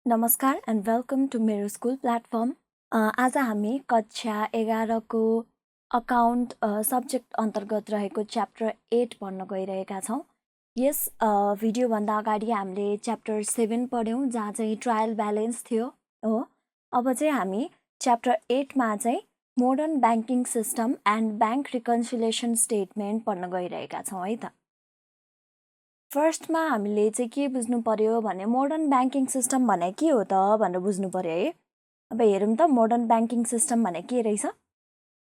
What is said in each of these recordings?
नमस्कार and welcome to मेरो school platform. आज हामी कक्षा 11 को अकाउन्ट सब्जेक्ट अन्तर्गत रहेको च्याप्टर 8 पढ्न गइरहेका छौँ। यस भिडियोभन्दा अगाडि हामीले च्याप्टर 7 पढ्यौँ जहाँ चाहिँ ट्रायल ब्यालेन्स थियो हो। अब चाहिँ हामी च्याप्टर 8 मा चाहिँ modern banking system and bank reconciliation statement पढ्न गइरहेका छौँ है त। फर्स्टमा हामीले चाहिँ के बुझ्नु पर्यो भने मोडर्न ब्याङ्किङ सिस्टम भने के हो त भनेर बुझ्नु पर्यो है। अब हेरौँ त मोडर्न ब्याङ्किङ सिस्टम भने के रहेछ।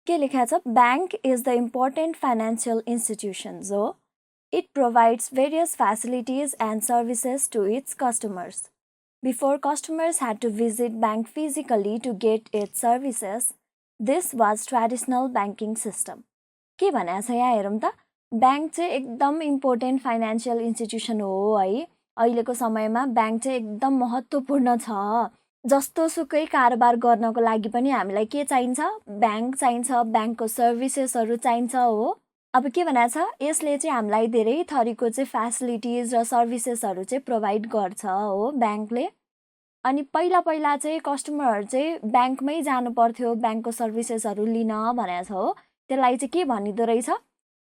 के लेखा छ, bank is the important financial institutions हो। It provides various facilities and services to its customers. Before customers had to visit bank physically to get its services, this was traditional banking system. के भनेको छ यहाँ हेरौँ त, bank चाहिँ एकदम important financial institution हो है। अहिलेको समयमा ब्याङ्क चाहिँ एकदम महत्त्वपूर्ण छ। जस्तो सुकै कारोबार गर्नको लागि पनि हामीलाई के चाहिन्छ, ब्याङ्क चाहिन्छ, ब्याङ्कको सर्भिसेसहरू चाहिन्छ हो। अब के भनेको छ, यसले चाहिँ हामीलाई धेरै थरीको चाहिँ फ्यासिलिटिज र सर्भिसेसहरू चाहिँ प्रोभाइड गर्छ हो ब्याङ्कले। अनि पहिला चाहिँ कस्टमरहरू चाहिँ ब्याङ्कमै जानु पर्थ्यो ब्याङ्कको सर्भिसेसहरू लिन भनेको छ हो। त्यसलाई चाहिँ के भनिँदो रहेछ,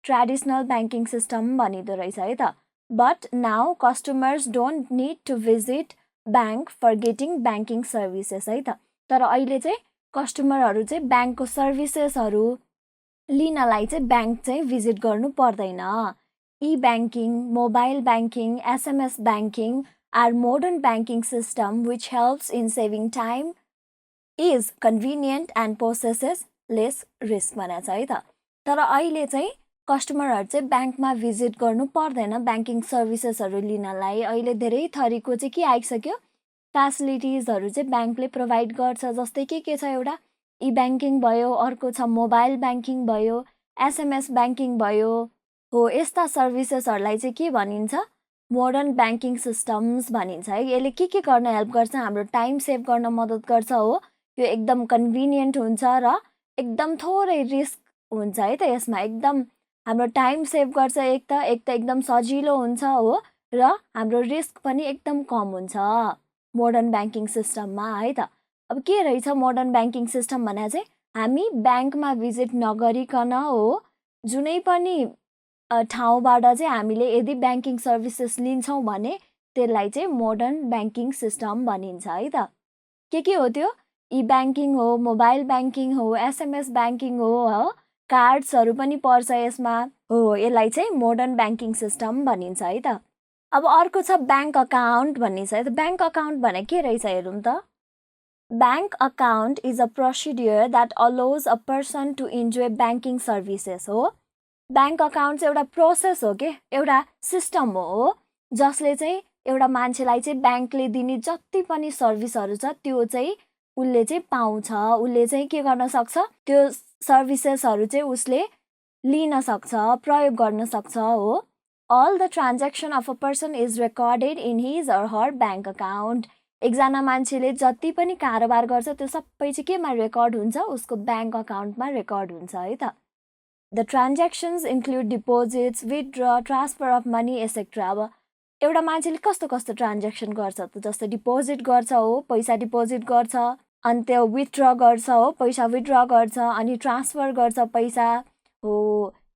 ट्रेडिसनल ब्याङ्किङ सिस्टम भनिँदो रहेछ है त। But now customers don't need to visit bank for getting banking services है त। तर अहिले चाहिँ कस्टमरहरू चाहिँ ब्याङ्कको सर्भिसेसहरू लिनलाई चाहिँ ब्याङ्क चाहिँ भिजिट गर्नु पर्दैन। E banking, mobile banking, SMS banking are modern banking system which helps in saving time, is convenient and possesses less risk भनेको छ है त। तर अहिले चाहिँ कस्टमरहरू चाहिँ ब्याङ्कमा भिजिट गर्नु पर्दैन ब्याङ्किङ सर्भिसेसहरू लिनलाई। अहिले धेरै थरीको चाहिँ के आइसक्यो, फ्यासिलिटिजहरू चाहिँ ब्याङ्कले प्रोभाइड गर्छ। जस्तै के छ, एउटा ई ब्याङ्किङ भयो, अर्को छ मोबाइल ब्याङ्किङ भयो, एसएमएस ब्याङ्किङ भयो हो। यस्ता सर्भिसेसहरूलाई चाहिँ के भनिन्छ, मोडर्न ब्याङ्किङ सिस्टम्स भनिन्छ है। यसले के गर्न हेल्प गर्छ, हाम्रो टाइम सेभ गर्न मद्दत गर्छ हो। यो एकदम कन्भिनियन्ट हुन्छ र एकदम थोरै रिस्क हुन्छ है त यसमा। एकदम हाम्रो टाइम सेभ गर्छ, एक त एकदम सजिलो हुन्छ हो, र हाम्रो रिस्क पनि एकदम कम हुन्छ मोडर्न ब्याङ्किङ सिस्टममा है त। अब के रहेछ मोडर्न ब्याङ्किङ सिस्टम भने चाहिँ, हामी ब्याङ्कमा भिजिट नगरिकन हो जुनै पनि ठाउँबाट चाहिँ हामीले यदि ब्याङ्किङ सर्भिसेस लिन्छौँ भने त्यसलाई चाहिँ मोडर्न ब्याङ्किङ सिस्टम भनिन्छ है त। के हो त्यो, ई ब्याङ्किङ हो, मोबाइल ब्याङ्किङ हो, एसएमएस ब्याङ्किङ हो, कार्ड्सहरू पनि पर्छ यसमा हो। यसलाई चाहिँ मोडर्न ब्याङ्किङ सिस्टम भनिन्छ है त। अब अर्को छ ब्याङ्क अकाउन्ट भन्ने छ है त। ब्याङ्क अकाउन्ट भने के रहेछ हेरौँ त। Bank account is a procedure that allows a person to enjoy banking services हो। ब्याङ्क अकाउन्ट चाहिँ एउटा प्रोसेस हो, एउटा सिस्टम हो जसले चाहिँ एउटा मान्छेलाई चाहिँ ब्याङ्कले दिने जति पनि सर्भिसहरू छ त्यो चाहिँ उसले चाहिँ पाउँछ। उसले चाहिँ के गर्न सक्छ, त्यो सर्भिसेसहरू चाहिँ उसले लिन सक्छ, प्रयोग गर्न सक्छ हो। All the transaction of a person is recorded in his or her bank account. एकजना मान्छेले जति पनि कारोबार गर्छ त्यो सबै चाहिँ केमा रेकर्ड हुन्छ, उसको ब्याङ्क अकाउन्टमा रेकर्ड हुन्छ है त। The transactions include deposits, withdraw, transfer of money, etc. अब एउटा मान्छेले कस्तो ट्रान्ज्याक्सन गर्छ त, जस्तै डिपोजिट गर्छ हो, पैसा डिपोजिट गर्छ, अनि त्यो विथड्र गर्छ हो, पैसा विथड्र गर्छ, अनि ट्रान्सफर गर्छ पैसा हो।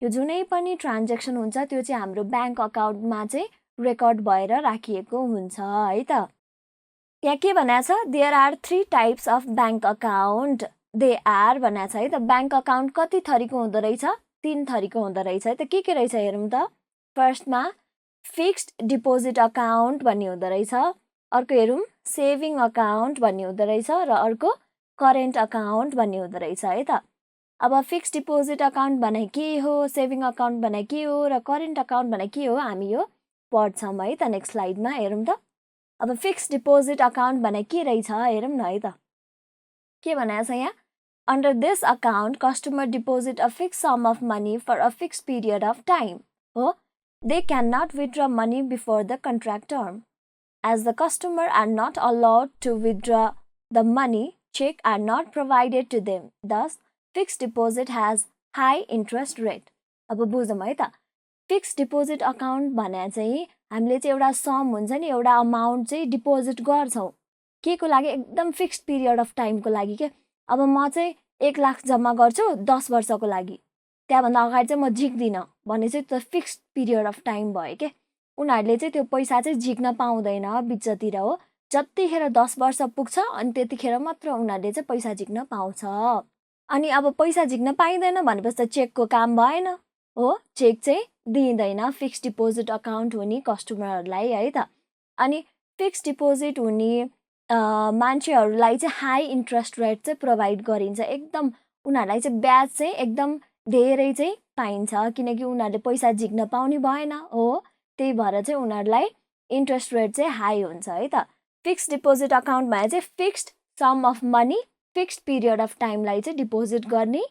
यो जुनै पनि ट्रान्ज्याक्सन हुन्छ त्यो चाहिँ हाम्रो ब्याङ्क अकाउन्टमा चाहिँ रेकर्ड भएर राखिएको हुन्छ है त। यहाँ के भनेको छ, there are 3 types of bank account. They are भनेको छ है त। ब्याङ्क अकाउन्ट कति थरीको हुँदो रहेछ, 3 थरीको हुँदो रहेछ है त। के रहेछ हेरौँ त। फर्स्टमा फिक्स्ड डिपोजिट अकाउन्ट भन्ने हुँदो रहेछ, अर्को हेरौँ सेभिङ अकाउन्ट भन्ने हुँदो रहेछ, र अर्को करेन्ट अकाउन्ट भन्ने हुँदो रहेछ है त। अब फिक्स्ड डिपोजिट अकाउन्ट भने के हो, सेभिङ अकाउन्ट भने के हो, र करेन्ट अकाउन्ट भने के हो, हामी यो पढ्छौँ है त नेक्स्ट स्लाइडमा। हेरौँ त। अब फिक्स्ड डिपोजिट अकाउन्ट भने के रहेछ हेरौँ न है त। के भनेको छ यहाँ, under this account customer deposit a fix sum of money for a fix period of time हो। They can not withdraw money before the contract term, as the customer are not allowed to withdraw the money, cheque are not provided to them, thus fixed deposit has high interest rate. अब बुझौँ है त। Fixed deposit account भने चाहिँ हामीले चाहिँ एउटा some हुन्छ नि, एउटा अमाउन्ट चाहिँ डिपोजिट गर्छौँ के को लागि एकदम फिक्स्ड पिरियड अफ टाइमको लागि के अब म चाहिँ 1 लाख जम्मा गर्छु 10 वर्षको लागि त्यहाँभन्दा अगाडि चाहिँ म झिक्दिनँ भने चाहिँ त्यो फिक्स्ड पिरियड अफ टाइम भयो के उनीहरूले चाहिँ त्यो पैसा चाहिँ झिक्न पाउँदैन बिचतिर हो जतिखेर 10 वर्ष पुग्छ अनि त्यतिखेर मात्र उनीहरूले चाहिँ पैसा झिक्न पाउँछ अनि अब पैसा झिक्न पाइँदैन भनेपछि त चेकको काम भएन हो चेक चाहिँ दिइँदैन फिक्स्ड डिपोजिट अकाउन्ट हुने कस्टमरहरूलाई है त अनि फिक्स्ड डिपोजिट हुने मान्छेहरूलाई चाहिँ हाई इन्ट्रेस्ट रेट चाहिँ प्रोभाइड गरिन्छ एकदम उनीहरूलाई चाहिँ ब्याज चाहिँ एकदम धेरै चाहिँ पाइन्छ किनकि उनीहरूले पैसा झिक्न पाउने भएन हो त्यही भएर चाहिँ उनीहरूलाई इन्ट्रेस्ट रेट चाहिँ हाई हुन्छ है त फिक्स्ड डिपोजिट अकाउन्ट भने चाहिँ fixed sum of money fixed period of टाइमलाई चाहिँ डिपोजिट गर्ने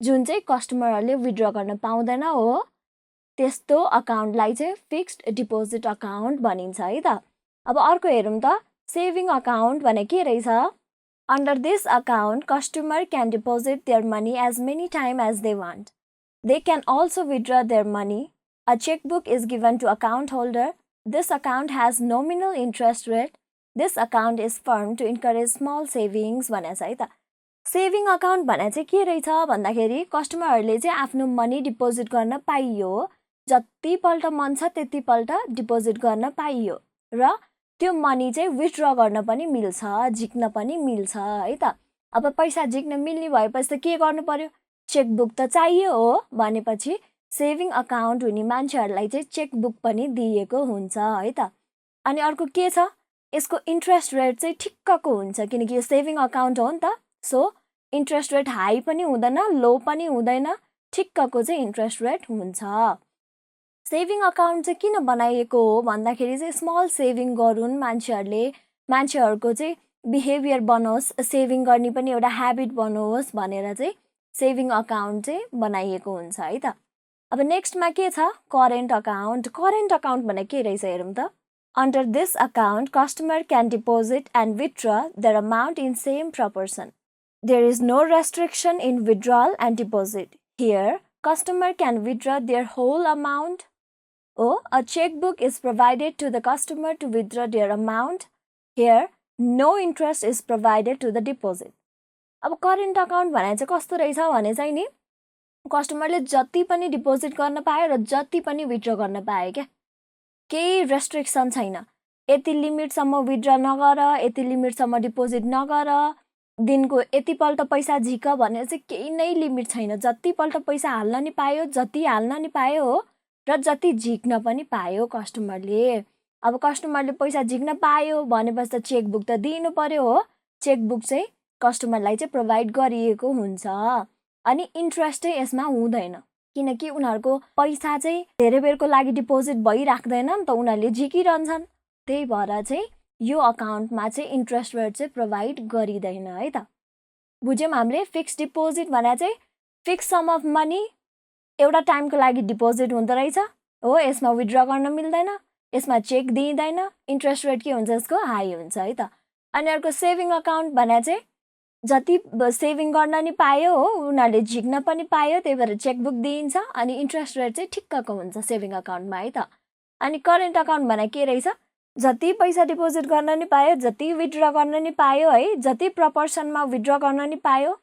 जुन चाहिँ कस्टमरहरूले विथड्र गर्न पाउँदैन हो त्यस्तो अकाउन्टलाई चाहिँ फिक्स्ड डिपोजिट अकाउन्ट भनिन्छ है त अब अर्को हेरौँ त सेभिङ अकाउन्ट भने के रहेछ Under this account, customer can deposit their money as many times as they want. They can also withdraw their money. A checkbook is given to account holder. This account has nominal interest rate. This account is formed to encourage small savings भनेछ है त saving account भने चाहिँ के रहेछ भन्दाखेरि कस्टमरहरूले चाहिँ आफ्नो मनी डिपोजिट गर्न पाइयो जतिपल्ट मन छ त्यतिपल्ट डिपोजिट गर्न पाइयो र त्यो मनी चाहिँ विथड्र गर्न पनि मिल्छ झिक्न पनि मिल्छ है त अब पैसा झिक्न मिल्ने भएपछि त के गर्नु पर्यो चेकबुक त चाहियो हो भनेपछि सेभिङ अकाउन्ट हुने मान्छेहरूलाई चाहिँ चेकबुक पनि दिएको हुन्छ है त अनि अर्को के छ यसको इन्ट्रेस्ट रेट चाहिँ ठिक्कको हुन्छ किनकि यो सेभिङ अकाउन्ट हो नि त सो इन्ट्रेस्ट रेट हाई पनि हुँदैन लो पनि हुँदैन ठिक्कको चाहिँ इन्ट्रेस्ट रेट हुन्छ सेभिङ अकाउन्ट चाहिँ किन बनाइएको हो भन्दाखेरि चाहिँ स्मल सेभिङ गरून् मान्छेहरूको चाहिँ बिहेभियर बनोस् सेभिङ गर्ने पनि एउटा ह्याबिट बनोस् भनेर चाहिँ सेभिङ अकाउन्ट चाहिँ बनाइएको हुन्छ है त अब नेक्स्टमा के छ करेन्ट अकाउन्ट भने के रहेछ हेरौँ त under this account customer can deposit and withdraw their amount in same proportion there is no restriction in withdrawal and deposit here customer can withdraw their whole amount. Oh, a checkbook is provided to the customer to withdraw their amount. Here, no interest is provided to the deposit. अब current account भने चाहिँ कस्तो रहेछ भने चाहिँ नि कस्टमरले जति पनि डिपोजिट गर्न पायो र जति पनि विथड्र गर्न पायो क्या केही रेस्ट्रिक्सन छैन यति लिमिटसम्म विथड्र नगर यति लिमिटसम्म डिपोजिट नगर दिनको यतिपल्ट पैसा झिक भनेर चाहिँ केही नै लिमिट छैन जतिपल्ट पैसा हाल्न नि पायो जति हाल्न नि पायो हो र जति झिक्न पनि पायो कस्टमरले अब कस्टमरले पैसा झिक्न पायो भनेपछि त चेकबुक त दिनु पर्यो हो चेकबुक चाहिँ कस्टमरलाई चाहिँ प्रोभाइड गरिएको हुन्छ अनि इन्ट्रेस्ट चाहिँ यसमा हुँदैन किनकि उनीहरूको पैसा चाहिँ धेरै बेरको लागि डिपोजिट भइराख्दैन नि त उनीहरूले झिकिरहन्छन् त्यही भएर चाहिँ यो अकाउन्टमा चाहिँ इन्ट्रेस्ट रेट चाहिँ प्रोभाइड गरिदैन है त बुझ्यौँ हामीले फिक्स्ड डिपोजिट भने चाहिँ फिक्स सम अफ मनी एउटा टाइमको लागि डिपोजिट हुँदो रहेछ हो यसमा विथड्र गर्न मिल्दैन यसमा चेक दिइँदैन इन्ट्रेस्ट रेट के हुन्छ यसको हाई हुन्छ है त अनि अर्को सेभिङ अकाउन्ट भने चाहिँ जति सेभिङ गर्न नि पायो हो उनीहरूले झिक्न पनि पायो त्यही भएर चेकबुक दिइन्छ अनि इन्ट्रेस्ट रेट चाहिँ ठिक्कको हुन्छ सेभिङ अकाउन्टमा है त अनि करेन्ट अकाउन्ट भने के रहेछ जति पैसा डिपोजिट गर्न नि पायो जति विथड्र गर्न नि पायो है जति प्रपोर्सनमा विथड्र गर्न नि पायो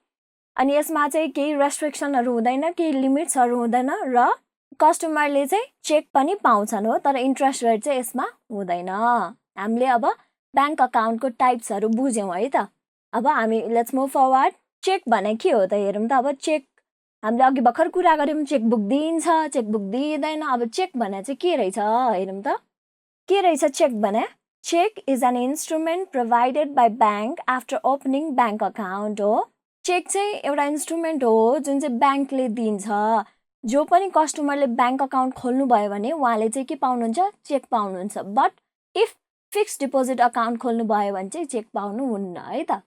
अनि यसमा चाहिँ केही रेस्ट्रिक्सनहरू हुँदैन केही लिमिट्सहरू हुँदैन र कस्टमरले चाहिँ चेक पनि पाउँछन् हो तर इन्ट्रेस्ट रेट चाहिँ यसमा हुँदैन हामीले अब ब्याङ्क अकाउन्टको टाइप्सहरू बुझ्यौँ है त अब हामी लेट्स मुभ फरवर्ड चेक भने के हो त हेरौँ त अब चेक हामीले अघि भर्खर कुरा गऱ्यौँ चेकबुक दिइन्छ चेकबुक दिइँदैन अब चेक भने चाहिँ के रहेछ हेरौँ त के रहेछ चेक भने cheque is an instrument provided by bank after opening bank account हो चेक चाहिँ एउटा इन्स्ट्रुमेन्ट हो जुन चाहिँ ब्याङ्कले दिन्छ जो पनि कस्टमरले ब्याङ्क अकाउन्ट खोल्नुभयो भने उहाँले चाहिँ के पाउनुहुन्छ चेक पाउनुहुन्छ but if fixed deposit account खोल्नुभयो भने चाहिँ चेक पाउनुहुन्न है त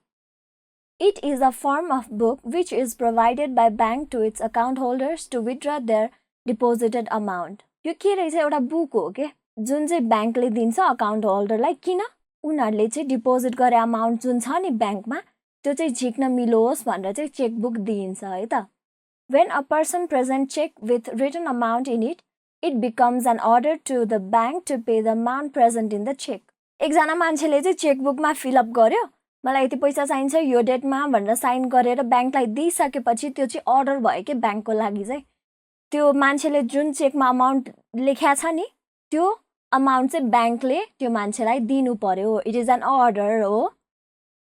It is a form of book which is provided by bank to its account holders to withdraw their deposited amount. यो के रहेछ एउटा बुक हो के जुन चाहिँ ब्याङ्कले दिन्छ अकाउन्ट होल्डरलाई किन उनीहरूले चाहिँ डिपोजिट गरे अमाउन्ट जुन छ नि ब्याङ्कमा त्यो चाहिँ झिक्न मिलोस् भनेर चाहिँ चेकबुक दिइन्छ है त When a person presents check with written amount in it, it becomes an order to the bank to pay the amount present in the check. एकजना मान्छेले चाहिँ चेकबुकमा फिलअप गर्यो मलाई यति पैसा चाहिन्छ यो डेटमा भनेर साइन गरेर ब्याङ्कलाई दिइसकेपछि त्यो चाहिँ अर्डर भयो कि ब्याङ्कको लागि चाहिँ त्यो मान्छेले जुन चेकमा अमाउन्ट लेख्या छ नि त्यो अमाउन्ट चाहिँ ब्याङ्कले त्यो मान्छेलाई दिनु पर्यो इट इज एन अर्डर हो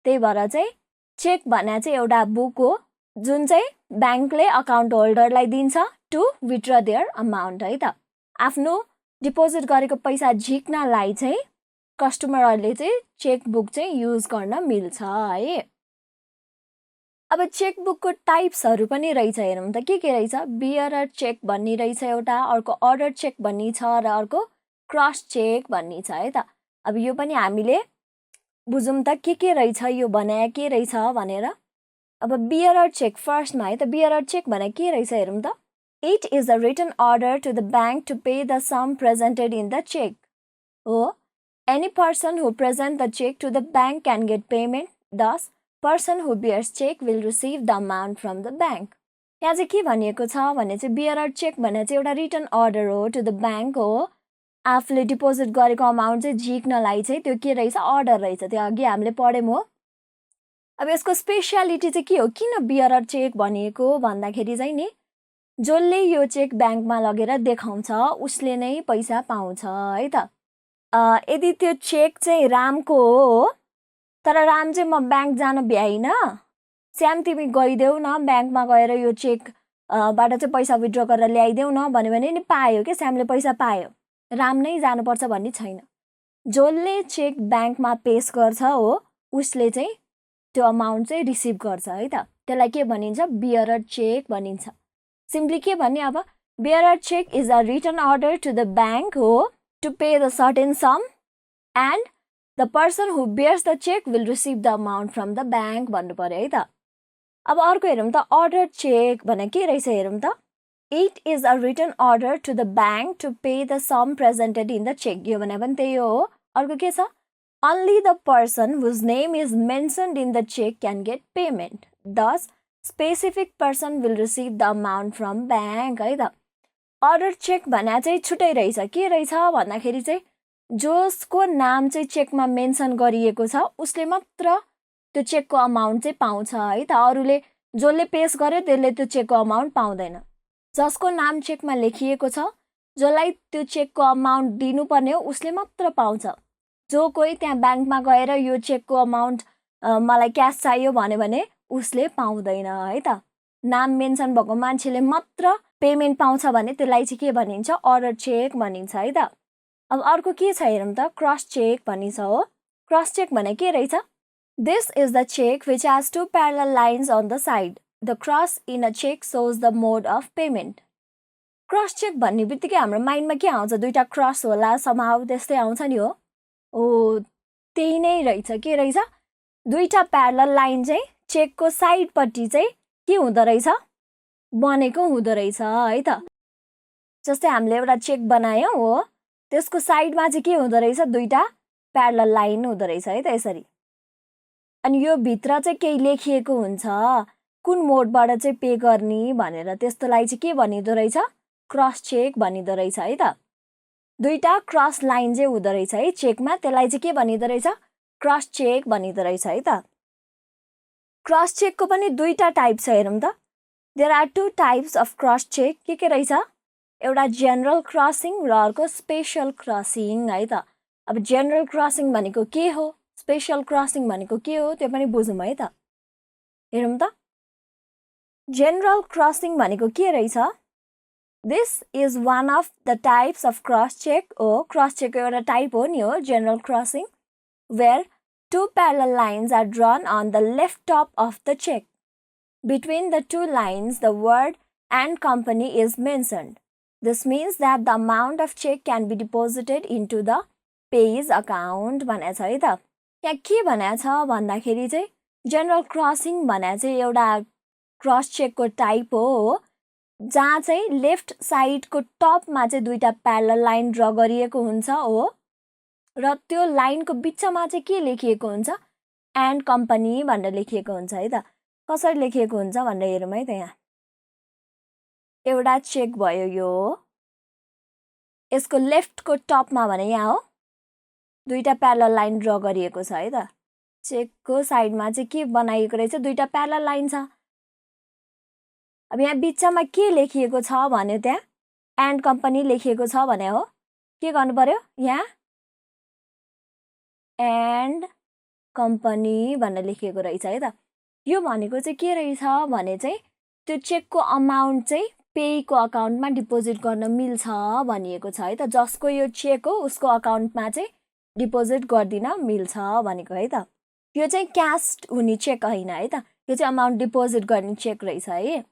त्यही भएर चाहिँ चेक भने चाहिँ एउटा बुक हो जुन चाहिँ ब्याङ्कले अकाउन्ट होल्डरलाई दिन्छ टु विथड्र देयर अमाउन्ट है त आफ्नो डिपोजिट गरेको पैसा झिक्नलाई चाहिँ कस्टमरहरूले चाहिँ चेकबुक चाहिँ युज गर्न मिल्छ है अब चेकबुकको टाइप्सहरू पनि रहेछ हेरौँ त के रहेछ बियरर चेक भन्ने रहेछ एउटा अर्को अर्डर चेक भन्ने छ र अर्को क्रस चेक भन्ने छ है त अब यो पनि हामीले बुझौँ त के रहेछ यो भने के रहेछ भनेर अब बियरर चेक फर्स्टमा है त बियरर चेक भने के रहेछ हेरौँ त it is a written order to the bank to pay the sum presented in the cheque हो any person who present the cheque to the bank can get payment thus person who bears cheque will receive the amount from the bank यहाँ चाहिँ के भनिएको छ भने चाहिँ bearer cheque भने चाहिँ एउटा रिटन अर्डर हो टु द ब्याङ्क हो आफूले डिपोजिट गरेको अमाउन्ट चाहिँ झिक्नलाई चाहिँ त्यो के रहेछ अर्डर रहेछ त्यो अघि हामीले पढ्यौँ हो अब यसको स्पेसियालिटी चाहिँ के हो किन बियरर चेक भनिएको भन्दाखेरि चाहिँ नि जसले यो चेक ब्याङ्कमा लगेर देखाउँछ उसले नै पैसा पाउँछ है त यदि त्यो चेक चाहिँ रामको हो तर राम चाहिँ म ब्याङ्क जान भ्याइनँ श्याम तिमी गइदेऊ न ब्याङ्कमा गएर यो चेक बाट चाहिँ पैसा विथड्र गरेर ल्याइदेऊ न भन्यो भने नि पायो कि श्यामले पैसा पायो राम नै जानुपर्छ भन्ने छैन जसले चेक ब्याङ्कमा पेस गर्छ हो उसले चाहिँ त्यो अमाउन्ट चाहिँ रिसिभ गर्छ है त त्यसलाई के भनिन्छ बियरर चेक भनिन्छ सिम्पली के भन्ने अब bearer cheque is a written order to the bank हो to pay the certain sum and the person who bears the cheque will receive the amount from the bank भन्नु पर्यो है त अब अर्को हेरौँ त अर्डर चेक भने के रहेछ हेरौँ त it is a written order to the bank to pay the sum presented in the cheque यो भने पनि त्यही हो अर्को के छ only the person whose name is mentioned in the check can get payment. Thus, specific person will receive the amount from bank है त अर्डर चेक भने चाहिँ छुट्टै रहेछ के रहेछ भन्दाखेरि चाहिँ जसको नाम चाहिँ चेकमा मेन्सन गरिएको छ उसले मात्र त्यो चेकको अमाउन्ट चाहिँ पाउँछ है त अरूले जसले पेस गर्यो त्यसले त्यो चेकको अमाउन्ट पाउँदैन जसको नाम चेकमा लेखिएको छ जसलाई त्यो चेकको अमाउन्ट दिनुपर्ने हो उसले मात्र पाउँछ जो कोही त्यहाँ ब्याङ्कमा गएर यो चेकको अमाउन्ट मलाई क्यास चाहियो भन्यो भने उसले पाउँदैन है त नाम मेन्सन भएको मान्छेले मात्र पेमेन्ट पाउँछ भने त्यसलाई चाहिँ के भनिन्छ अर्डर चेक भनिन्छ है त अब अर्को के छ हेरौँ त क्रस चेक भनिन्छ हो क्रस चेक भने के रहेछ this is the cheque which has two parallel lines on the side the cross in a cheque shows the mode of payment cross cheque भन्ने बित्तिकै हाम्रो माइन्डमा के आउँछ दुईटा क्रस होला समाउ त्यस्तै आउँछ नि हो ओ त्यही नै रहेछ के रहेछ दुईटा प्यारलल लाइन चाहिँ चेकको साइडपट्टि चाहिँ के हुँदो रहेछ बनेको हुँदो रहेछ है त जस्तै हामीले एउटा चेक बनायौँ हो त्यसको साइडमा चाहिँ के हुँदो रहेछ दुईटा प्यारलल लाइन हुँदो रहेछ है त यसरी अनि यो भित्र चाहिँ केही लेखिएको हुन्छ कुन मोडबाट चाहिँ पे गर्ने भनेर त्यस्तोलाई चाहिँ के भनिँदो रहेछ क्रस चेक भनिँदो रहेछ है त दुईटा क्रस लाइन चाहिँ हुँदो रहेछ है चेकमा त्यसलाई चाहिँ के भनिँदो रहेछ क्रस चेक भनिँदो रहेछ है त क्रस चेकको पनि दुईटा टाइप छ हेरौँ त there are two types of cross cheque के रहेछ एउटा जेनरल क्रसिङ र अर्को स्पेशल क्रसिङ है त अब जेनरल क्रसिङ भनेको के हो स्पेशल क्रसिङ भनेको के हो त्यो पनि बुझौँ है त हेरौँ त जेनरल क्रसिङ भनेको के रहेछ This is one of the types of cross check or cross check एउटा type हो नि हो general crossing where two parallel lines are drawn on the left top of the check. Between the two lines the word and company is mentioned. This means that the amount of check can be deposited into the pay's account भनेको छ है त यहाँ के भनेको छ भन्दाखेरि चाहिँ general crossing भनेको चाहिँ एउटा cross check को type हो जहाँ चाहिँ लेफ्ट साइडको टपमा चाहिँ दुईटा प्यारलल लाइन ड्र गरिएको हुन्छ हो र त्यो लाइनको बिचमा चाहिँ के लेखिएको हुन्छ एन्ड कम्पनी भनेर लेखिएको हुन्छ है त कसरी लेखिएको हुन्छ भनेर हेरौँ है त यहाँ एउटा चेक भयो यो यसको लेफ्टको टपमा भने यहाँ हो दुईटा प्यारलल लाइन ड्र गरिएको छ है त चेकको साइडमा चाहिँ के बनाइएको रहेछ दुईटा प्यारलल लाइन छ अब यहाँ बिचमा के लेखिएको छ भन्यो त्यहाँ एन्ड कम्पनी लेखिएको छ भने हो के गर्नु पर्यो यहाँ एन्ड कम्पनी भनेर लेखिएको रहेछ है त यो भनेको चाहिँ के रहेछ भने चाहिँ त्यो चेकको अमाउन्ट चाहिँ पेईको अकाउन्टमा डिपोजिट गर्न मिल्छ भनिएको छ है त जसको यो चेक हो उसको अकाउन्टमा चाहिँ डिपोजिट गर्दिन मिल्छ भनेको है त यो चाहिँ क्यास हुने चेक होइन है त यो चाहिँ अमाउन्ट डिपोजिट गर्ने चेक रहेछ है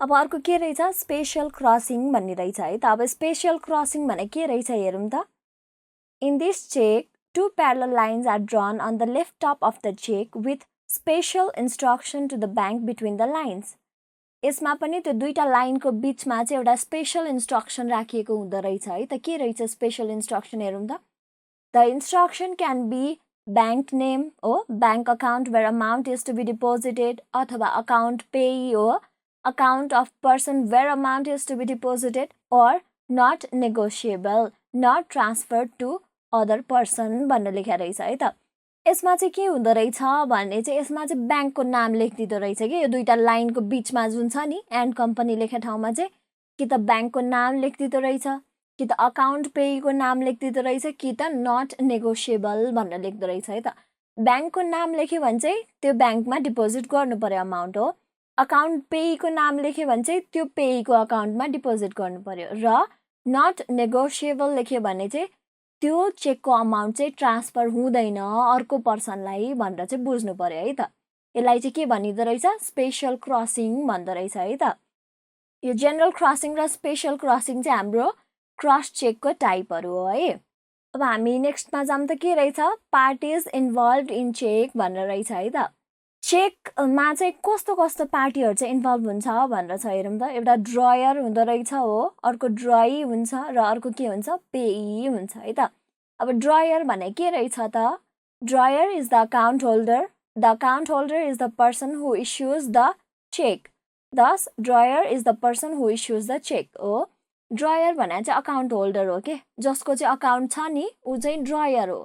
अब अर्को के रहेछ स्पेशल क्रसिङ भन्ने रहेछ है त अब स्पेशल क्रसिङ भने के रहेछ हेरौँ त in this cheque two parallel lines are drawn on the left top of the check with special instruction to the bank between the lines. यसमा पनि त्यो दुईटा लाइनको बीचमा चाहिँ एउटा स्पेशल इन्स्ट्रक्सन राखिएको हुँदो रहेछ है त के रहेछ स्पेशल इन्स्ट्रक्सन हेरौँ त the instruction can be bank name हो bank account where amount is to be deposited अथवा अकाउन्ट पेई हो account of person where amount is to be deposited or not negotiable not transfer to other person भनेर लेखेको रहेछ है त यसमा चाहिँ के हुँदो रहेछ भने चाहिँ यसमा चाहिँ ब्याङ्कको नाम लेखिदिँदो रहेछ कि यो दुईटा लाइनको बीचमा जुन छ नि एन्ड कम्पनी लेखेको ठाउँमा चाहिँ कि त ब्याङ्कको नाम लेखिदिँदो रहेछ कि त अकाउन्ट पेईको नाम लेखिदिँदो रहेछ कि त नट नेगोसिएबल भनेर लेख्दो रहेछ है त ब्याङ्कको नाम लेख्यो भने चाहिँ त्यो ब्याङ्कमा डिपोजिट गर्नु पर्यो अमाउन्ट हो अकाउन्ट पेईको नाम लेख्यो भने चाहिँ त्यो पेईको अकाउन्टमा डिपोजिट गर्नु पर्यो र नट नेगोसिएबल लेख्यो भने चाहिँ त्यो चेकको अमाउन्ट चाहिँ ट्रान्सफर हुँदैन अर्को पर्सनलाई भनेर चाहिँ बुझ्नु पर्यो है त यसलाई चाहिँ के भनिँदो रहेछ स्पेशल क्रसिङ भन्दो रहेछ है त यो जेनरल क्रसिङ र स्पेशल क्रसिङ चाहिँ हाम्रो क्रस चेकको टाइपहरू हो है अब हामी नेक्स्टमा जाऊँ त के रहेछ पार्टिज इन्भल्भ इन चेक भनेर रहेछ है त चेकमा चाहिँ कस्तो कस्तो पार्टीहरू चाहिँ इन्भल्भ हुन्छ भनेर छ हेरौँ त एउटा ड्रयर हुँदो रहेछ हो अर्को ड्रई हुन्छ र अर्को के हुन्छ पेई हुन्छ है त अब ड्रयर भने के रहेछ त drawer is the account holder is the person who issues the cheque thus drawer is the person who issues the cheque हो ड्रयर भने चाहिँ अकाउन्ट होल्डर हो के जसको चाहिँ अकाउन्ट छ नि ऊ चाहिँ ड्रयर हो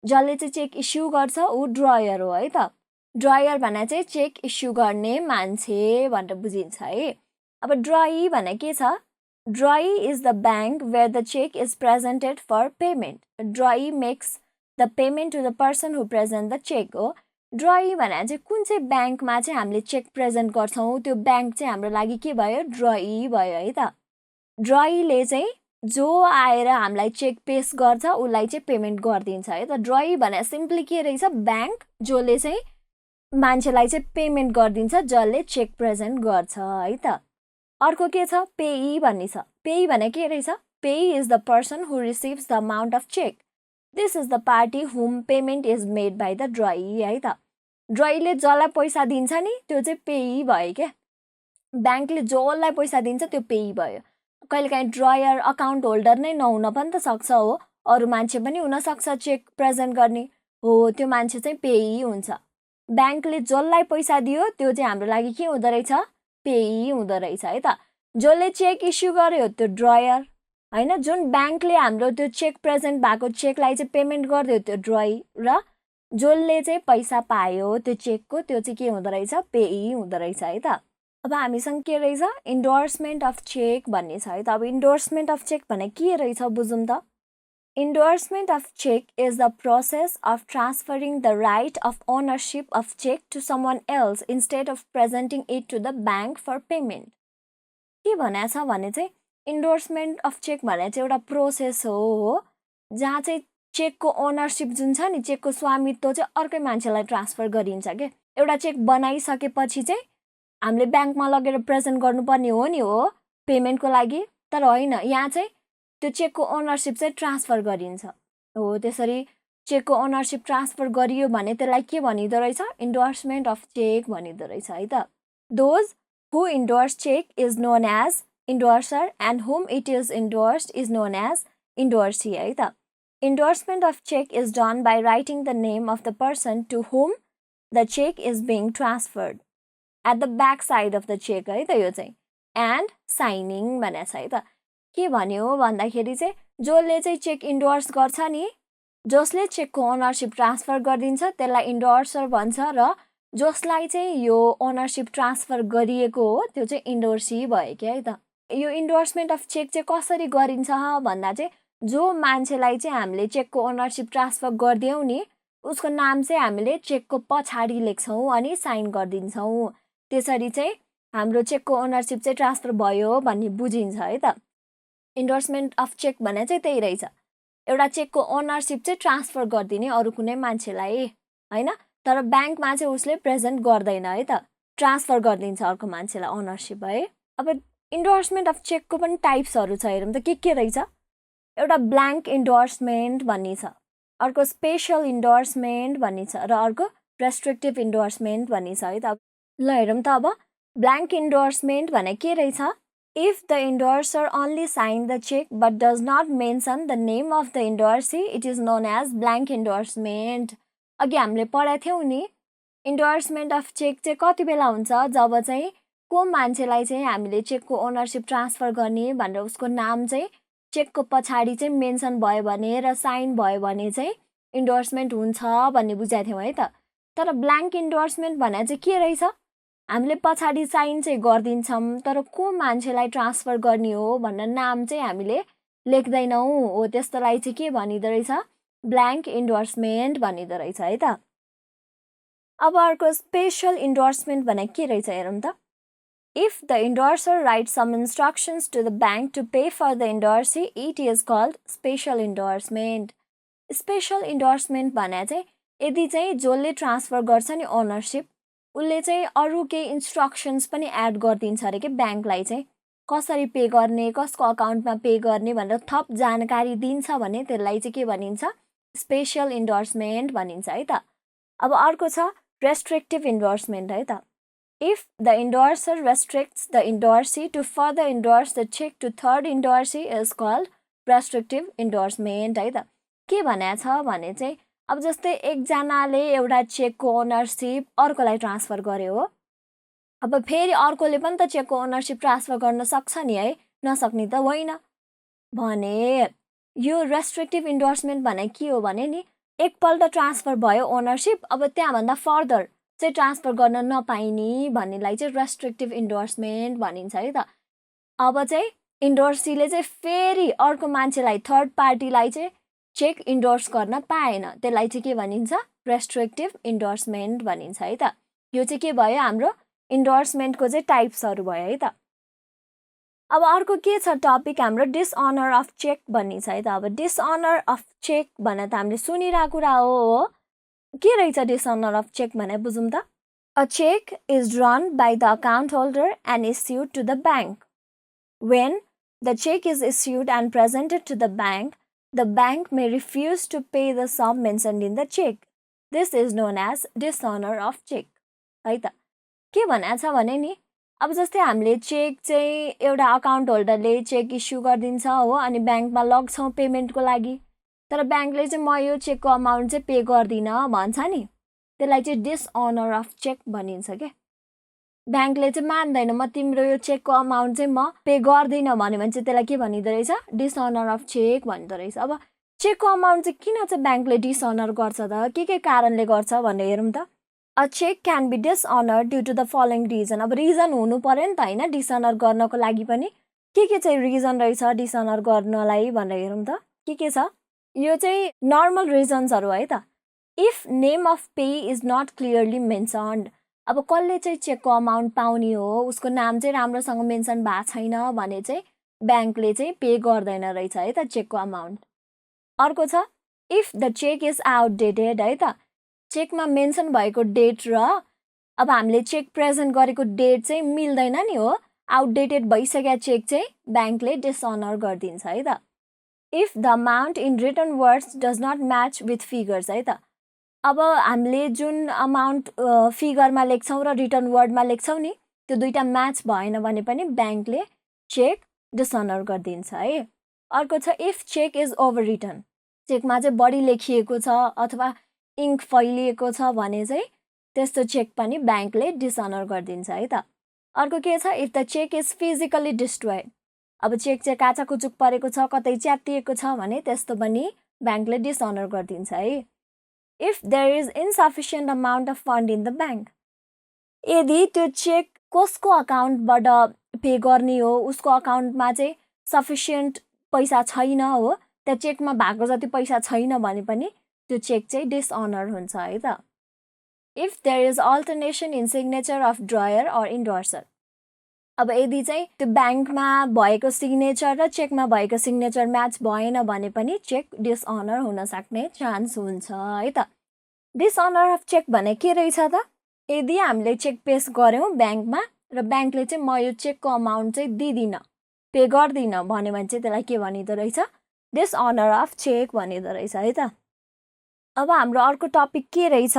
जसले चाहिँ चेक इस्यु गर्छ ऊ ड्रयर हो है त ड्रयर भने चाहिँ चेक इस्यु गर्ने मान्छे भनेर बुझिन्छ है अब ड्रई भने के छ drawee is the bank where the cheque is presented for payment drawee makes the payment to the person who present the cheque हो ड्रई भने चाहिँ कुन चाहिँ ब्याङ्कमा चाहिँ हामीले चेक प्रेजेन्ट गर्छौँ त्यो ब्याङ्क चाहिँ हाम्रो लागि के भयो ड्रई भयो है त ड्रईले चाहिँ जो आएर हामीलाई चेक पेस गर्छ उसलाई चाहिँ पेमेन्ट गरिदिन्छ है त ड्रई भने सिम्पली के रहेछ ब्याङ्क जसले चाहिँ मान्छेलाई चाहिँ पेमेन्ट गरिदिन्छ जसले चेक प्रेजेन्ट गर्छ है त अर्को के छ पेई भन्ने छ पेई भने के रहेछ payee is the person who receives the amount of cheque this is the party whom payment is made by the drawee है त ड्रईले जसलाई पैसा दिन्छ नि त्यो चाहिँ पेई भयो क्या ब्याङ्कले जसलाई पैसा दिन्छ त्यो पेई भयो कहिलेकाहीँ ड्रयर अकाउन्ट होल्डर नै नहुन पनि त सक्छ हो अरू मान्छे पनि हुनसक्छ चेक प्रेजेन्ट गर्ने हो त्यो मान्छे चाहिँ पेई हुन्छ ब्याङ्कले जसलाई पैसा दियो त्यो चाहिँ हाम्रो लागि के हुँदो रहेछ पेई हुँदो रहेछ है त जसले चेक इस्यु गर्यो त्यो ड्रयर होइन जुन ब्याङ्कले हाम्रो त्यो चेक प्रेजेन्ट भएको चेकलाई चाहिँ पेमेन्ट गरिदियो त्यो ड्रई र जसले चाहिँ पैसा पायो त्यो चेकको त्यो चाहिँ के हुँदो रहेछ पेई हुँदो रहेछ है त अब हामीसँग के रहेछ इन्डोर्समेन्ट अफ चेक भन्ने छ है त अब इन्डोर्समेन्ट अफ चेक भने के रहेछ बुझौँ त Endorsement of check is the process of transferring the right of ownership of check to someone else instead of presenting it to the bank for payment. के भनेको छ भने चाहिँ इन्डोर्समेन्ट अफ चेक भने चाहिँ एउटा प्रोसेस हो जहाँ चाहिँ चेकको ओनरसिप जुन छ नि चेकको स्वामित्व चाहिँ अर्कै मान्छेलाई ट्रान्सफर गरिन्छ के एउटा चेक बनाइसकेपछि चाहिँ हामीले ब्याङ्कमा लगेर प्रेजेन्ट गर्नुपर्ने हो नि हो पेमेन्टको लागि तर होइन यहाँ चाहिँ त्यो चेकको ओनरसिप चाहिँ ट्रान्सफर गरिन्छ हो त्यसरी चेकको ओनरसिप ट्रान्सफर गरियो भने त्यसलाई के भनिँदो रहेछ इन्डोर्समेन्ट अफ चेक भनिँदो रहेछ है त those who endorse cheque is known as endorser and whom it is endorsed is known as endorsee है त endorsement of cheque is done by writing the name of the person to whom the cheque is being transferred at the back side of the cheque है त यो चाहिँ and shining भनेको छ है त के भन्यो भन्दाखेरि चाहिँ जसले चाहिँ चेक इन्डोर्स गर्छ नि जसले चेकको ओनरसिप ट्रान्सफर गरिदिन्छ त्यसलाई इन्डोर्सर भन्छ र जसलाई चाहिँ यो ओनरसिप ट्रान्सफर गरिएको हो त्यो चाहिँ इन्डोर्सी भयो कि है त। यो इन्डोर्समेन्ट अफ चेक चाहिँ कसरी गरिन्छ भन्दा चाहिँ जो मान्छेलाई चाहिँ हामीले चेकको ओनरसिप ट्रान्सफर गरिदियौँ नि उसको नाम चाहिँ हामीले चेकको पछाडि लेख्छौँ अनि साइन गरिदिन्छौँ। त्यसरी चाहिँ हाम्रो चेकको ओनरसिप चाहिँ ट्रान्सफर भयो भन्ने बुझिन्छ है त। इन्डोर्समेन्ट अफ चेक भने चाहिँ त्यही रहेछ, एउटा चेकको ओनरसिप चाहिँ ट्रान्सफर गरिदिने अरू कुनै मान्छेलाई होइन, तर ब्याङ्कमा चाहिँ उसले प्रेजेन्ट गर्दैन है त, ट्रान्सफर गरिदिन्छ अर्को मान्छेलाई ओनरसिप है। अब इन्डोर्समेन्ट अफ चेकको पनि टाइप्सहरू छ, हेरौँ त के रहेछ। एउटा ब्ल्याङ्क इन्डोर्समेन्ट भन्ने छ, अर्को स्पेसल इन्डोर्समेन्ट भन्ने छ र अर्को रेस्ट्रिक्टिभ इन्डोर्समेन्ट भन्ने छ है त। ल हेरौँ त अब ब्ल्याङ्क इन्डोर्समेन्ट भने के रहेछ। If the endorser only signed the check but does not mention the name of the endorsee, it is known as blank endorsement. अघि हामीले पढाएको थियौँ नि, इन्डोर्समेन्ट अफ चेक चाहिँ कति बेला हुन्छ जब चाहिँ को मान्छेलाई चाहिँ हामीले चेकको ओनरसिप ट्रान्सफर गर्ने भनेर उसको नाम चाहिँ चेकको पछाडि चाहिँ मेन्सन भयो भने र साइन भयो भने चाहिँ इन्डोर्समेन्ट हुन्छ भन्ने बुझाएको थियौँ है त। तर ब्ल्याङ्क इन्डोर्समेन्ट भने चाहिँ के रहेछ, हामीले पछाडि साइन चाहिँ गरिदिन्छौँ तर को मान्छेलाई ट्रान्सफर गर्ने हो भनेर नाम चाहिँ हामीले लेख्दैनौँ हो, त्यस्तोलाई चाहिँ के भनिँदो रहेछ, ब्ल्याङ्क इन्डोर्समेन्ट भनिँदो रहेछ है त। अब अर्को स्पेसल इन्डोर्समेन्ट भने के रहेछ हेरौँ त। If the endorser write some instructions to the bank to pay for the endorsee it is called special endorsement. Special endorsement भने चाहिँ यदि चाहिँ जसले ट्रान्सफर गर्छ नि ओनरसिप उसले चाहिँ अरू केही इन्स्ट्रक्सन्स पनि एड गरिदिन्छ अरे कि ब्याङ्कलाई चाहिँ कसरी पे गर्ने, कसको अकाउन्टमा पे गर्ने भनेर थप जानकारी दिन्छ भने त्यसलाई चाहिँ के भनिन्छ, स्पेसल इन्डोर्समेन्ट भनिन्छ है त। अब अर्को छ रेस्ट्रिक्टिभ इन्डोर्समेन्ट है त। If the endorser restricts the endorsee to further endorse the cheque to third endorsee is called restrictive endorsement है त। के भनेको छ भने चाहिँ अब जस्तै एकजनाले एउटा चेकको ओनरसिप अर्कोलाई ट्रान्सफर गर्यो हो, अब फेरि अर्कोले पनि त चेकको ओनरसिप ट्रान्सफर गर्न सक्छ नि है, नसक्ने त होइन भने यो रेस्ट्रिक्टिभ इन्डोर्समेन्ट भने के हो भने नि एकपल्ट ट्रान्सफर भयो ओनरसिप, अब त्यहाँभन्दा फर्दर चाहिँ ट्रान्सफर गर्न नपाइने भन्नेलाई चाहिँ रेस्ट्रिक्टिभ इन्डोर्समेन्ट भनिन्छ है त। अब चाहिँ इन्डोर्सीले चाहिँ फेरि अर्को मान्छेलाई थर्ड पार्टीलाई चाहिँ चेक इन्डोर्स गर्न पाएन, त्यसलाई चाहिँ के भनिन्छ, रेस्ट्रिक्टिभ इन्डोर्समेन्ट भनिन्छ है त। यो चाहिँ के भयो, हाम्रो इन्डोर्समेन्टको चाहिँ टाइप्सहरू भयो है त। अब अर्को के छ टपिक हाम्रो डिसअनर अफ चेक भन्ने छ है त। अब डिसअनर अफ चेक भने त हामीले सुनिरहेको कुरा हो, के रहेछ डिसअनर अफ चेक भने बुझौँ त। A cheque is drawn by the account holder and issued to the bank. When the cheque is issued and presented to the bank, the bank may refuse to pay the sum mentioned in the check. This is known as dishonor of check. है त। के भनेको छ भने नि अब जस्तै हामीले चेक चाहिँ एउटा अकाउन्ट होल्डरले चेक इस्यु गरिदिन्छ हो, अनि ब्याङ्कमा लग्छौँ पेमेन्टको लागि, तर ब्याङ्कले चाहिँ म यो चेकको अमाउन्ट चाहिँ पे गर्दिनँ भन्छ नि, त्यसलाई चाहिँ डिसअनर अफ चेक भनिन्छ क्या। ब्याङ्कले चाहिँ मान्दैन, म तिम्रो यो चेकको अमाउन्ट चाहिँ म पे गर्दिनँ भन्यो भने चाहिँ त्यसलाई के भनिँदो रहेछ, डिसअनर अफ चेक भनिँदो रहेछ। अब चेकको अमाउन्ट चाहिँ किन चाहिँ ब्याङ्कले डिसअनर गर्छ त, के कारणले गर्छ भनेर हेरौँ त। A cheque can be dishonour due to the following reason. अब रिजन हुनु पर्यो नि त होइन, डिसअनर गर्नको लागि पनि के चाहिँ रिजन रहेछ डिसअनर गर्नलाई भनेर हेरौँ त। के छ, यो चाहिँ नर्मल रिजन्सहरू है त। If name of pay is not clearly mentioned, अब कसले चाहिँ चेकको अमाउन्ट पाउने हो उसको नाम चाहिँ राम्रोसँग मेन्सन भएको छैन भने चाहिँ ब्याङ्कले चाहिँ पे गर्दैन रहेछ है त चेकको अमाउन्ट। अर्को छ if the cheque is outdated है त। चेकमा मेन्सन भएको डेट र अब हामीले चेक प्रेजेन्ट गरेको डेट चाहिँ मिल्दैन नि हो, आउटडेटेड भइसकेको चेक चाहिँ ब्याङ्कले डिसअनर गरिदिन्छ है त। If the amount in written words does not match with figures है त। अब हामीले जुन अमाउन्ट फिगरमा लेख्छौँ र रिटर्न वर्डमा लेख्छौँ नि त्यो दुईटा म्याच भएन भने पनि ब्याङ्कले चेक डिसअनर गरिदिन्छ है। अर्को छ if cheque is over written, चेकमा चाहिँ बढी लेखिएको छ अथवा इङ्क फैलिएको छ भने चाहिँ त्यस्तो चेक पनि ब्याङ्कले डिसअनर गरिदिन्छ है त। अर्को के छ, if the cheque is physically destroyed, अब चेक चाहिँ काचाकुचुक परेको छ, कतै च्यातिएको छ भने त्यस्तो पनि ब्याङ्कले डिसअनर गरिदिन्छ है। If there is insufficient amount of fund in the bank, यदि त्यो चेक कसको अकाउन्टबाट पे गर्ने हो उसको अकाउन्टमा चाहिँ सफिसियन्ट पैसा छैन हो, त्यो चेकमा भएको जति पैसा छैन भने पनि त्यो चेक चाहिँ डिसअनर हुन्छ है त। If there is alternation in signature of drawer or endorser, अब यदि चाहिँ त्यो ब्याङ्कमा भएको सिग्नेचर र चेकमा भएको सिग्नेचर म्याच भएन भने पनि चेक डिसअनर हुन सक्ने चान्स हुन्छ है त। डिसअनर अफ चेक भने के रहेछ त, यदि हामीले चेक पेस गऱ्यौँ ब्याङ्कमा र ब्याङ्कले चाहिँ म यो चेकको अमाउन्ट चाहिँ दिँदिनँ, पे गर्दिनँ भन्यो भने चाहिँ त्यसलाई के भनिँदो रहेछ, डिसअनर अफ चेक भनिँदो रहेछ है त। अब हाम्रो अर्को टपिक के रहेछ,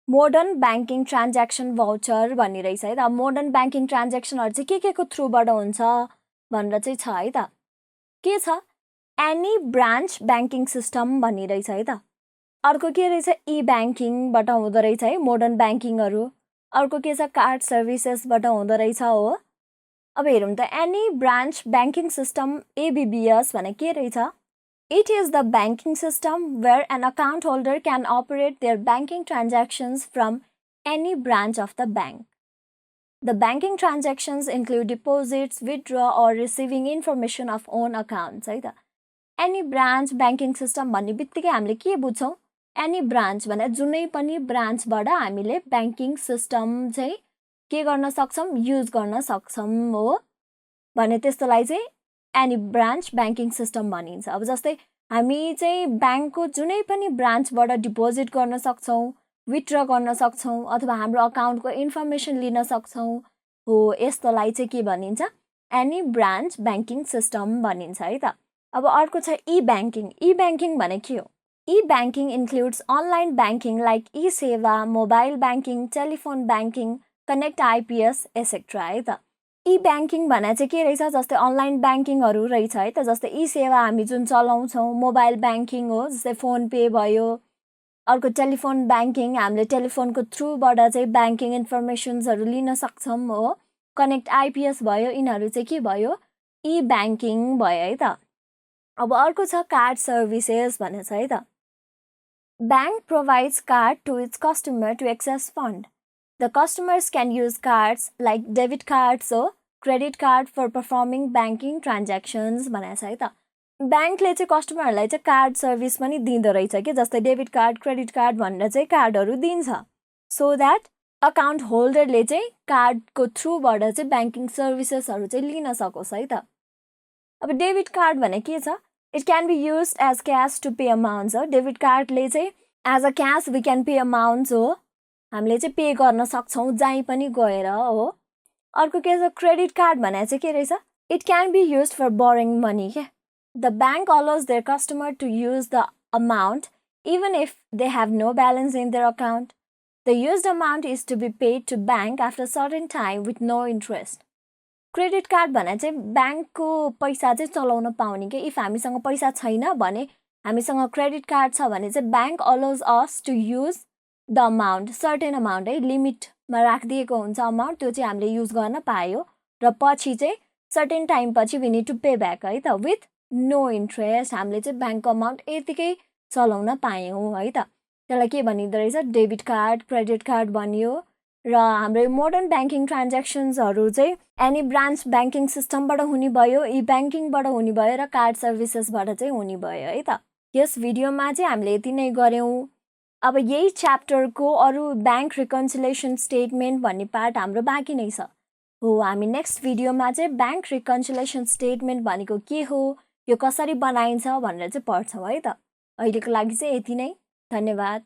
मोडर्न ब्याङ्किङ ट्रान्ज्याक्सन भाउचर भनिरहेछ है त। मोडर्न ब्याङ्किङ ट्रान्ज्याक्सनहरू चाहिँ के को थ्रुबाट हुन्छ भनेर चाहिँ छ है त। के छ, एनी ब्रान्च ब्याङ्किङ सिस्टम भनिरहेछ है त। अर्को के रहेछ, ई ब्याङ्किङबाट हुँदो रहेछ है मोडर्न ब्याङ्किङहरू। अर्को के छ, कार्ड सर्भिसेसबाट हुँदो रहेछ हो। अब हेरौँ त, any branch banking system ABBS भने के रहेछ, it is the banking system where an account holder can operate their banking transactions from any branch of the bank. The banking transactions include deposits, withdraw or receiving information of own accounts है त। Any branch banking system भन्ने बित्तिकै हामीले के बुझ्छौँ, any branch भने जुनै पनि ब्रान्चबाट हामीले ब्याङ्किङ सिस्टम चाहिँ के गर्न सक्छौँ, युज गर्न सक्छौँ हो भने त्यस्तोलाई चाहिँ एनी ब्रान्च ब्याङ्किङ सिस्टम भनिन्छ। अब जस्तै हामी चाहिँ ब्याङ्कको जुनै पनि ब्रान्चबाट डिपोजिट गर्न सक्छौँ, विथड्र गर्न सक्छौँ अथवा हाम्रो अकाउन्टको इन्फर्मेसन लिन सक्छौँ हो, यस्तोलाई चाहिँ के भनिन्छ, एनी ब्रान्च ब्याङ्किङ सिस्टम भनिन्छ है त। अब अर्को छ ई ब्याङ्किङ। ई ब्याङ्किङ भने के हो, E banking includes online banking like eSewa, mobile banking, telephone banking, connect IPS etcetera है त। ई ब्याङ्किङ भने चाहिँ के रहेछ, जस्तै अनलाइन ब्याङ्किङहरू रहेछ है त, जस्तै ई सेवा हामी जुन चलाउँछौँ, मोबाइल ब्याङ्किङ हो जस्तै फोन पे भयो। अर्को टेलिफोन ब्याङ्किङ, हामीले टेलिफोनको थ्रुबाट चाहिँ ब्याङ्किङ इन्फर्मेसन्सहरू लिन सक्छौँ हो। कनेक्ट आइपिएस भयो, यिनीहरू चाहिँ के भयो, ई ब्याङ्किङ भयो है त। अब अर्को छ कार्ड सर्भिसेस भनेको छ है त। Bank provides card to its customer to access fund. The customers can use cards like debit cards हो, credit card for performing banking transactions भनेको छ है त। ब्याङ्कले चाहिँ कस्टमरहरूलाई चाहिँ कार्ड सर्भिस पनि दिँदो रहेछ कि, जस्तै डेबिट कार्ड, क्रेडिट कार्ड भनेर चाहिँ कार्डहरू दिन्छ, सो द्याट अकाउन्ट होल्डरले चाहिँ कार्डको थ्रुबाट चाहिँ ब्याङ्किङ सर्भिसेसहरू चाहिँ लिन सकोस् है त। अब डेबिट कार्ड भने के छ, it can be use as cash to pay amounts हो। डेबिट कार्डले चाहिँ as a cash we can pay amounts हो, हामीले चाहिँ पे गर्न सक्छौँ जहीँ पनि गएर हो। अर्को के छ, क्रेडिट कार्ड भने चाहिँ के रहेछ, it can be use for borrowing money के। The bank allows their customer to use the amount even if they have no balance in their account. The used amount is to be paid to bank after certain time with no interest. Credit card भने चाहिँ ब्याङ्कको पैसा चाहिँ चलाउन पाउने कि, if हामीसँग पैसा छैन भने हामीसँग क्रेडिट कार्ड छ भने चाहिँ bank allows us to use the amount, certain amount है, लिमिटमा राखिदिएको हुन्छ अमाउन्ट, त्यो चाहिँ हामीले युज गर्न पायो र पछि चाहिँ सर्टेन टाइम पछि we need to pay back है त, विथ नो इन्ट्रेस्ट। हामीले चाहिँ ब्याङ्कको अमाउन्ट यतिकै चलाउन पायौँ है त, त्यसलाई के भनिँदो रहेछ, डेबिट कार्ड, क्रेडिट कार्ड भनियो। र हाम्रो मोडर्न ब्याङ्किङ ट्रान्ज्याक्सन्सहरू चाहिँ एनी ब्रान्च ब्याङ्किङ सिस्टमबाट हुने भयो, ई ब्याङ्किङबाट हुने भयो र कार्ड सर्भिसेसबाट चाहिँ हुने भयो है त। यस भिडियोमा चाहिँ हामीले यति नै गऱ्यौँ। अब यही च्याप्टरको अरू ब्याङ्क रिकन्सिलेसन स्टेटमेन्ट भन्ने पार्ट हाम्रो बाँकी नै छ हो। हामी नेक्स्ट भिडियोमा चाहिँ ब्याङ्क रिकन्सिलेसन स्टेटमेन्ट भनेको के हो, यो कसरी बनाइन्छ भनेर चाहिँ पढ्छौँ है त। अहिलेको लागि चाहिँ यति नै, धन्यवाद।